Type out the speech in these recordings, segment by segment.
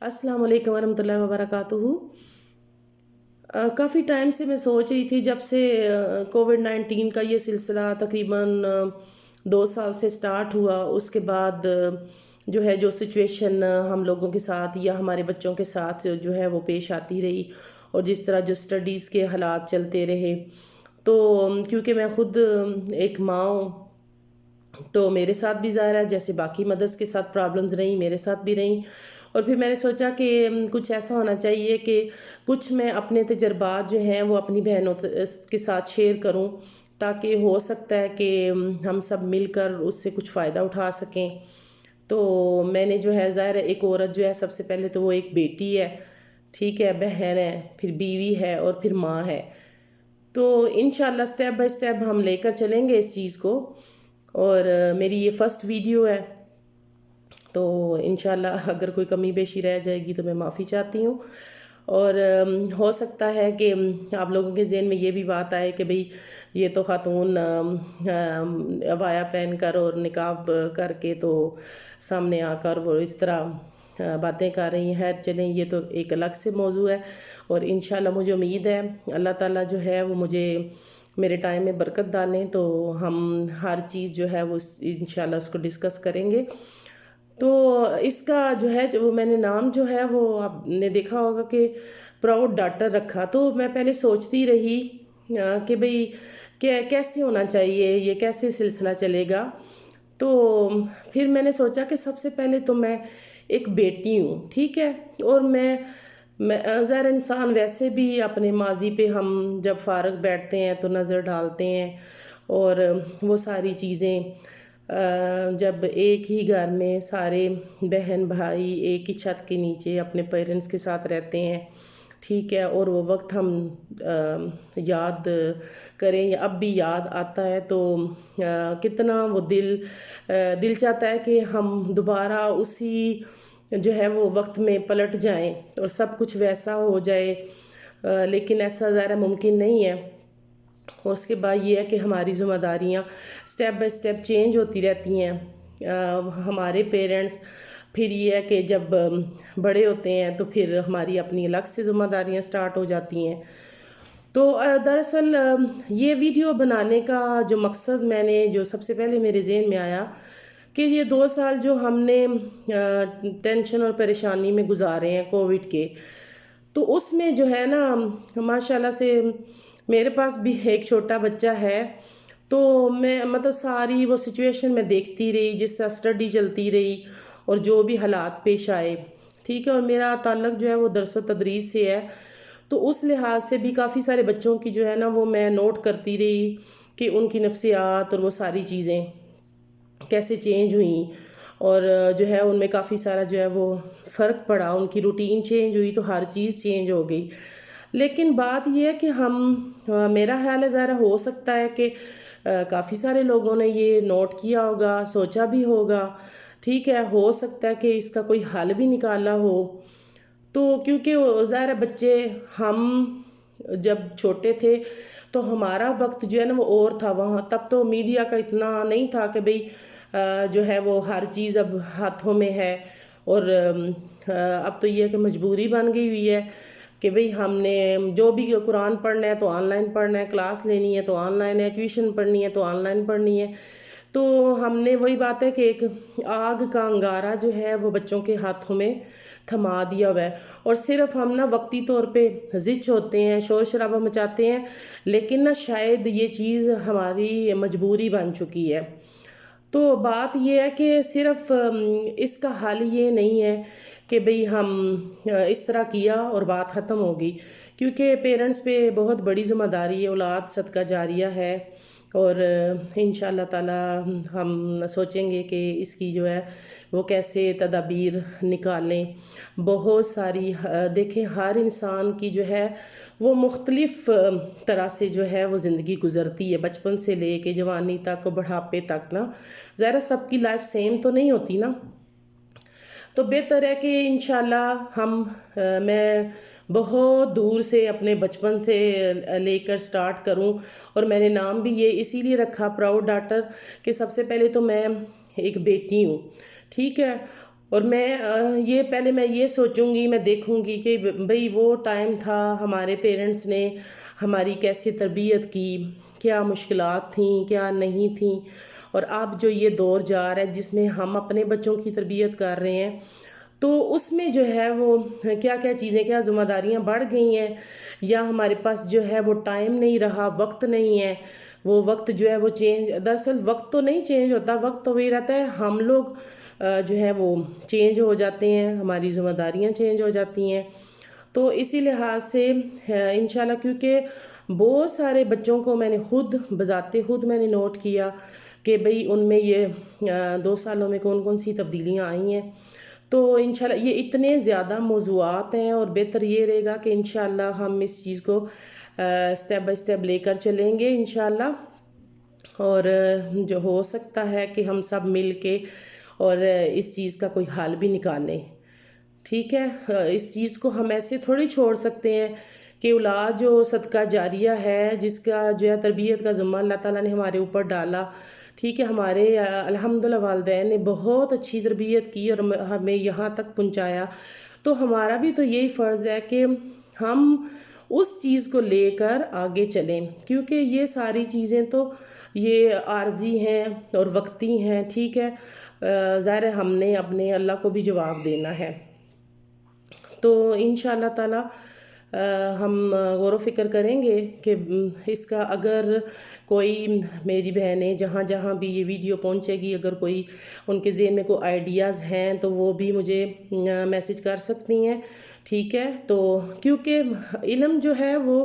السلام علیکم ورحمۃ اللہ وبرکاتہ۔ کافی ٹائم سے میں سوچ رہی تھی، جب سے کووڈ-19 کا یہ سلسلہ تقریباً 2 سال سے سٹارٹ ہوا، اس کے بعد جو سچویشن ہم لوگوں کے ساتھ یا ہمارے بچوں کے ساتھ جو ہے وہ پیش آتی رہی، اور جس طرح جو اسٹڈیز کے حالات چلتے رہے، تو کیونکہ میں خود ایک ماں ہوں، تو میرے ساتھ بھی ظاہر ہے جیسے باقی مدرس کے ساتھ پرابلمز رہیں، میرے ساتھ بھی رہیں۔ اور پھر میں نے سوچا کہ کچھ ایسا ہونا چاہیے کہ کچھ میں اپنے تجربات جو ہیں وہ اپنی بہنوں کے ساتھ شیئر کروں، تاکہ ہو سکتا ہے کہ ہم سب مل کر اس سے کچھ فائدہ اٹھا سکیں۔ تو میں نے جو ہے ظاہر ہے ایک عورت جو ہے، سب سے پہلے تو وہ ایک بیٹی ہے، ٹھیک ہے، بہن ہے، پھر بیوی ہے، اور پھر ماں ہے۔ تو انشاءاللہ سٹیپ بائی سٹیپ ہم لے کر چلیں گے اس چیز کو، اور میری یہ فرسٹ ویڈیو ہے، تو انشاءاللہ اگر کوئی کمی بیشی رہ جائے گی تو میں معافی چاہتی ہوں۔ اور ہو سکتا ہے کہ آپ لوگوں کے ذہن میں یہ بھی بات آئے کہ بھئی یہ تو خاتون عبایا پہن کر اور نقاب کر کے تو سامنے آ کر وہ اس طرح باتیں کر رہی ہیں۔ چلیں، یہ تو ایک الگ سے موضوع ہے، اور انشاءاللہ مجھے امید ہے اللہ تعالیٰ جو ہے وہ مجھے میرے ٹائم میں برکت ڈالیں، تو ہم ہر چیز جو ہے وہ انشاءاللہ اس کو ڈسکس کریں گے۔ تو اس کا جو ہے وہ میں نے نام جو ہے وہ آپ نے دیکھا ہوگا کہ پراؤڈ ڈاٹر رکھا۔ تو میں پہلے سوچتی رہی کہ بھئی کیسے ہونا چاہیے، یہ کیسے سلسلہ چلے گا۔ تو پھر میں نے سوچا کہ سب سے پہلے تو میں ایک بیٹی ہوں، ٹھیک ہے، اور میں ظاہر انسان ویسے بھی اپنے ماضی پہ ہم جب فارغ بیٹھتے ہیں تو نظر ڈالتے ہیں، اور وہ ساری چیزیں جب ایک ہی گھر میں سارے بہن بھائی ایک ہی چھت کے نیچے اپنے پیرنٹس کے ساتھ رہتے ہیں، ٹھیک ہے، اور وہ وقت ہم یاد کریں یا اب بھی یاد آتا ہے، تو کتنا وہ دل چاہتا ہے کہ ہم دوبارہ اسی جو ہے وہ وقت میں پلٹ جائیں اور سب کچھ ویسا ہو جائے، لیکن ایسا ظاہر ممکن نہیں ہے۔ اور اس کے بعد یہ ہے کہ ہماری ذمہ داریاں سٹیپ بائی سٹیپ چینج ہوتی رہتی ہیں۔ ہمارے پیرنٹس، پھر یہ ہے کہ جب بڑے ہوتے ہیں تو پھر ہماری اپنی الگ سے ذمہ داریاں سٹارٹ ہو جاتی ہیں۔ تو دراصل یہ ویڈیو بنانے کا جو مقصد میں نے جو سب سے پہلے میرے ذہن میں آیا کہ یہ 2 سال جو ہم نے ٹینشن اور پریشانی میں گزارے ہیں کووڈ کے، تو اس میں جو ہے نا ماشاءاللہ سے میرے پاس بھی ایک چھوٹا بچہ ہے، تو میں مطلب ساری وہ سچویشن میں دیکھتی رہی، جس طرح اسٹڈی چلتی رہی اور جو بھی حالات پیش آئے، ٹھیک ہے، اور میرا تعلق جو ہے وہ درس و تدریس سے ہے، تو اس لحاظ سے بھی کافی سارے بچوں کی جو ہے نا وہ میں نوٹ کرتی رہی کہ ان کی نفسیات اور وہ ساری چیزیں کیسے چینج ہوئیں، اور جو ہے ان میں کافی سارا جو ہے وہ فرق پڑا، ان کی روٹین چینج ہوئی تو ہر چیز چینج ہو گئی۔ لیکن بات یہ ہے کہ میرا خیال ہے ظاہر ہو سکتا ہے کہ کافی سارے لوگوں نے یہ نوٹ کیا ہوگا، سوچا بھی ہوگا، ٹھیک ہے، ہو سکتا ہے کہ اس کا کوئی حل بھی نکالا ہو۔ تو کیونکہ ظاہر ہے بچے ہم جب چھوٹے تھے تو ہمارا وقت جو ہے نا وہ اور تھا، وہاں تب تو میڈیا کا اتنا نہیں تھا کہ بھئی جو ہے وہ ہر چیز اب ہاتھوں میں ہے، اور اب تو یہ ہے کہ مجبوری بن گئی ہوئی ہے کہ بھئی ہم نے جو بھی قرآن پڑھنا ہے تو آن لائن پڑھنا ہے، کلاس لینی ہے تو آن لائن ہے، ٹیوشن پڑھنی ہے تو آن لائن پڑھنی ہے۔ تو ہم نے وہی بات ہے کہ ایک آگ کا انگارہ جو ہے وہ بچوں کے ہاتھوں میں تھما دیا ہوا ہے، اور صرف ہم نا وقتی طور پہ زچ ہوتے ہیں، شور شرابہ مچاتے ہیں، لیکن نا شاید یہ چیز ہماری مجبوری بن چکی ہے۔ تو بات یہ ہے کہ صرف اس کا حل یہ نہیں ہے کہ بھئی ہم اس طرح کیا اور بات ختم ہوگی، کیونکہ پیرنٹس پہ بہت بڑی ذمہ داری ہے، اولاد صدقہ جاریہ ہے، اور انشاءاللہ تعالی ہم سوچیں گے کہ اس کی جو ہے وہ کیسے تدابیر نکالیں۔ بہت ساری دیکھیں، ہر انسان کی جو ہے وہ مختلف طرح سے جو ہے وہ زندگی گزرتی ہے، بچپن سے لے کے جوانی تک، بڑھاپے تک نا، ظاہر سب کی لائف سیم تو نہیں ہوتی نا۔ تو بہتر ہے کہ انشاءاللہ میں بہت دور سے اپنے بچپن سے لے کر سٹارٹ کروں، اور میں نے نام بھی یہ اسی لیے رکھا پراؤڈ ڈاٹر کہ سب سے پہلے تو میں ایک بیٹی ہوں، ٹھیک ہے، اور میں پہلے میں یہ سوچوں گی، میں دیکھوں گی کہ بھئی وہ ٹائم تھا، ہمارے پیرنٹس نے ہماری کیسے تربیت کی، کیا مشکلات تھیں کیا نہیں تھیں، اور اب جو یہ دور جا رہا ہے جس میں ہم اپنے بچوں کی تربیت کر رہے ہیں، تو اس میں جو ہے وہ کیا کیا چیزیں، کیا ذمہ داریاں بڑھ گئی ہیں، یا ہمارے پاس جو ہے وہ ٹائم نہیں رہا، وقت نہیں ہے، وہ وقت جو ہے وہ دراصل وقت تو نہیں چینج ہوتا، وقت تو وہی رہتا ہے، ہم لوگ جو ہے وہ چینج ہو جاتے ہیں، ہماری ذمہ داریاں چینج ہو جاتی ہیں۔ تو اسی لحاظ سے انشاءاللہ، کیونکہ بہت سارے بچوں کو میں نے خود بذات خود میں نے نوٹ کیا کہ بھئی ان میں یہ 2 سالوں میں کون کون سی تبدیلیاں آئی ہیں۔ تو انشاءاللہ یہ اتنے زیادہ موضوعات ہیں، اور بہتر یہ رہے گا کہ انشاءاللہ ہم اس چیز کو سٹیپ بائی سٹیپ لے کر چلیں گے انشاءاللہ، اور جو ہو سکتا ہے کہ ہم سب مل کے اور اس چیز کا کوئی حل بھی نکالیں، ٹھیک ہے۔ اس چیز کو ہم ایسے تھوڑی چھوڑ سکتے ہیں کہ اولاد جو صدقہ جاریہ ہے، جس کا جو ہے تربیت کا ذمہ اللہ تعالیٰ نے ہمارے اوپر ڈالا، ٹھیک ہے، ہمارے الحمدللہ والدین نے بہت اچھی تربیت کی اور ہمیں یہاں تک پہنچایا، تو ہمارا بھی تو یہی فرض ہے کہ ہم اس چیز کو لے کر آگے چلیں، کیونکہ یہ ساری چیزیں تو یہ عارضی ہیں اور وقتی ہیں، ٹھیک ہے۔ ظاہر ہے ہم نے اپنے اللہ کو بھی جواب دینا ہے، تو انشاءاللہ تعالی ہم غور و فکر کریں گے کہ اس کا اگر کوئی میری بہنیں جہاں جہاں بھی یہ ویڈیو پہنچے گی، اگر کوئی ان کے ذہن میں کوئی آئیڈیاز ہیں تو وہ بھی مجھے میسج کر سکتی ہیں، ٹھیک ہے۔ تو کیونکہ علم جو ہے وہ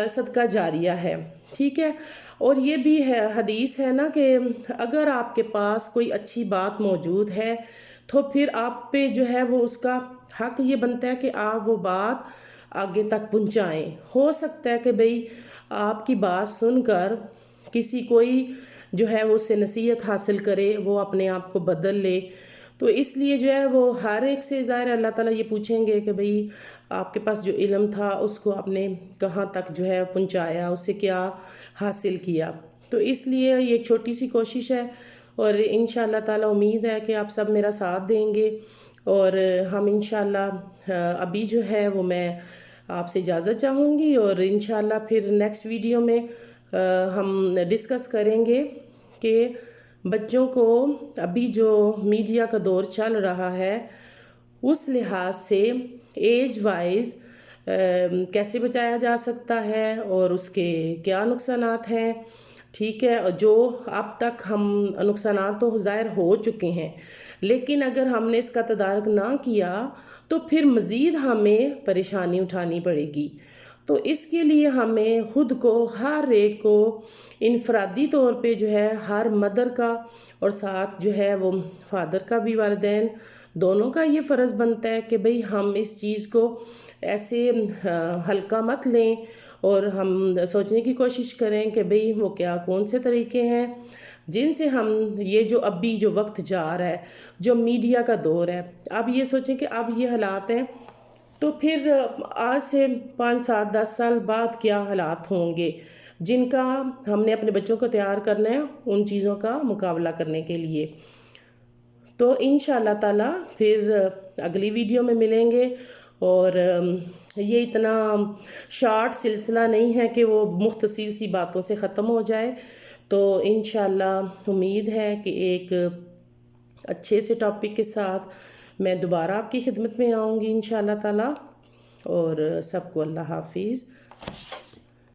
صدقہ جاریہ ہے، ٹھیک ہے، اور یہ بھی ہے حدیث ہے نا کہ اگر آپ کے پاس کوئی اچھی بات موجود ہے تو پھر آپ پہ جو ہے وہ اس کا حق یہ بنتا ہے کہ آپ وہ بات آگے تک پہنچائیں۔ ہو سکتا ہے کہ بھئی آپ کی بات سن کر کسی کوئی جو ہے وہ اس سے نصیحت حاصل کرے، وہ اپنے آپ کو بدل لے، تو اس لیے جو ہے وہ ہر ایک سے ظاہر اللہ تعالیٰ یہ پوچھیں گے کہ بھئی آپ کے پاس جو علم تھا اس کو آپ نے کہاں تک جو ہے پہنچایا، اس سے کیا حاصل کیا۔ تو اس لیے یہ ایک چھوٹی سی کوشش ہے، اور انشاءاللہ تعالیٰ امید ہے کہ آپ سب میرا ساتھ دیں گے، اور ہم انشاءاللہ ابھی جو ہے وہ میں آپ سے اجازت چاہوں گی، اور انشاءاللہ پھر نیکسٹ ویڈیو میں ہم ڈسکس کریں گے کہ بچوں کو ابھی جو میڈیا کا دور چل رہا ہے اس لحاظ سے ایج وائز کیسے بچایا جا سکتا ہے، اور اس کے کیا نقصانات ہیں، ٹھیک ہے۔ اور جو اب تک ہم نقصانات تو ظاہر ہو چکے ہیں، لیکن اگر ہم نے اس کا تدارک نہ کیا تو پھر مزید ہمیں پریشانی اٹھانی پڑے گی۔ تو اس کے لیے ہمیں خود کو، ہر ایک کو انفرادی طور پہ جو ہے ہر مدر کا، اور ساتھ جو ہے وہ فادر کا بھی، والدین دونوں کا یہ فرض بنتا ہے کہ بھئی ہم اس چیز کو ایسے ہلکا مت لیں، اور ہم سوچنے کی کوشش کریں کہ بھئی وہ کون سے طریقے ہیں جن سے ہم یہ جو ابھی جو وقت جا رہا ہے، جو میڈیا کا دور ہے، اب یہ سوچیں کہ اب یہ حالات ہیں تو پھر آج سے 5 7 10 سال بعد کیا حالات ہوں گے جن کا ہم نے اپنے بچوں کو تیار کرنا ہے ان چیزوں کا مقابلہ کرنے کے لیے۔ تو انشاءاللہ تعالی پھر اگلی ویڈیو میں ملیں گے، اور یہ اتنا شارٹ سلسلہ نہیں ہے کہ وہ مختصر سی باتوں سے ختم ہو جائے، تو انشاءاللہ امید ہے کہ ایک اچھے سے ٹاپک کے ساتھ میں دوبارہ آپ کی خدمت میں آؤں گی انشاءاللہ تعالی، اور سب کو اللہ حافظ۔